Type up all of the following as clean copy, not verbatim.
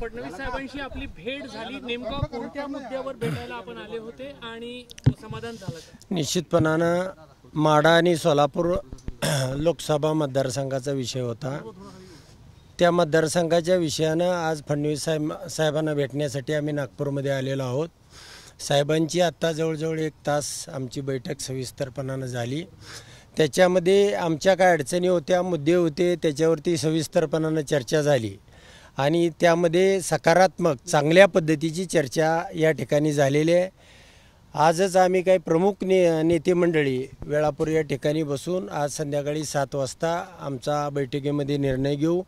फडणवीस साहेबांशी आपली भेट झाली, नेमका कोणत्या मुद्द्यावर भेटायला आपण आले होते आणि समाधान झालं का? निश्चितपणानं माढा आणि सोलापूर लोकसभा मतदारसंघाचा विषय होता। त्या मतदारसंघाच्या विषयानं आज फडणवीस साहेबांना भेटण्यासाठी आम्ही नागपूरमध्ये आलेलो आहोत। साहेबांची आत्ता जवळजवळ 1 तास आमची बैठक सविस्तरपणानं झाली। त्याच्यामध्ये आमच्या काय अडचणी होत्या, मुद्दे होते, त्याच्यावरती सविस्तरपणानं चर्चा झाली आणि त्यामध्ये सकारात्मक चांगल्या पद्धतीची चर्चा या ठिकाणी झालेली आहे। आजच आम्ही काही प्रमुख नेते मंडळी वेळापूर या ठिकाणी बसून आज संध्याकाळी 7 वाजता आमचा बैठकीमध्ये निर्णय घेऊ।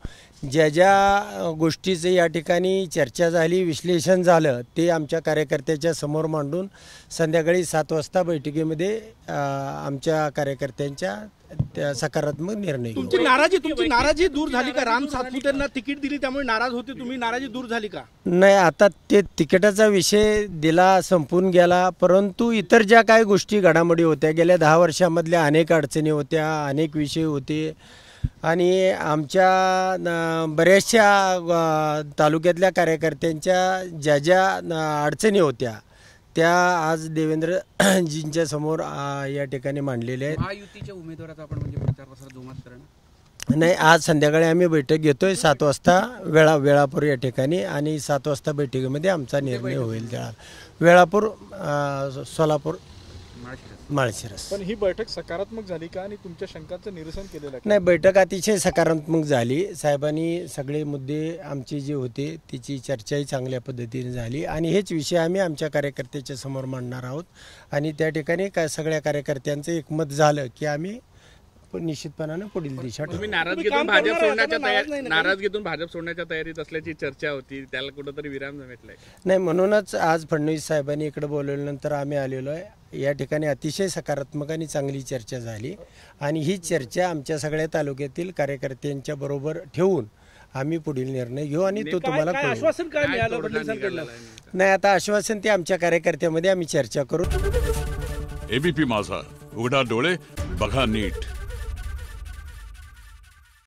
ज्या ज्या गोष्टीचं या ठिकाणी चर्चा झाली, विश्लेषण झालं, ते आमच्या कार्यकर्त्याच्या समोर मांडून संध्याकाळी 7 वाजता बैठकीमध्ये आमच्या कार्यकर्त्यांच्या सकारात्मक निर्णय घेऊ। तुमची नाराजी दूर झाली का? राम सातपुतेंना तिकीट दिली त्यामुळे नाराज होते तुम्ही, नाराजी दूर झाली का? नाही, आता ते तिकिटाचा विषय दिला, संपून गेला, परंतु इतर ज्या काही गोष्टी घडामोडी होत्या, गेल्या 10 वर्षामधल्या अनेक अडचणी होत्या, अनेक विषय होते आणि आमच्या बऱ्याचशा तालुक्यातल्या कार्यकर्त्यांच्या ज्या ज्या अडचणी होत्या त्या आज देवेंद्रजींच्या समोर या ठिकाणी मांडलेल्या आहेत। महायुतीच्या उमेदवाराचा आपण म्हणजे प्रचार प्रसार जोमात करणं नाही, आज संध्याकाळी आम्ही बैठक घेतोय 7 वाजता वेळापूर या ठिकाणी आणि 7 वाजता बैठकीमध्ये आमचा निर्णय होईल। त्या वेळापूर सोलापूर माळशिरस। पण ही बैठक सकारात्मक झाली का आणि तुमच्या शंकांचं निरसन केलेलं? नाही, बैठक अतिशय सकारात्मक झाली। साहेबांनी सगळे मुद्दे आमचे जे होते त्याची चर्चाही चांगल्या पद्धतीने झाली आणि हेच विषय आम्ही आमच्या कार्यकर्त्याच्या समोर मांडणार आहोत आणि त्या ठिकाणी सगळ्या कार्यकर्त्यांचं एकमत झालं की आम्ही निश्चितपणाने पुढील दिशा तुम्ही नाराजगीतून भाजप सोडण्याच्या तयारीत असल्याची चर्चा होती, त्याला कुठेतरी विराम भेटलाय? नाही, म्हणूनच आज फडणवीस साहेबांनी इकडे बोलवल्यानंतर आम्ही आलेलो आहे। या ठिकाणी अतिशय सकारात्मक आणि चांगली चर्चा झाली आणि ही चर्चा आमच्या सगळ्या तालुक्यातील कार्यकर्त्यांच्या बरोबर ठेवून आम्ही पुढील निर्णय घेऊ आणि तो तुम्हाला आश्वासन काय मिळालं फडणवीसांकडून? नाही, आता आश्वासन ते आमच्या कार्यकर्त्यामध्ये आम्ही चर्चा करू। एबीपी माझा, उघडा डोळे बघा नीट।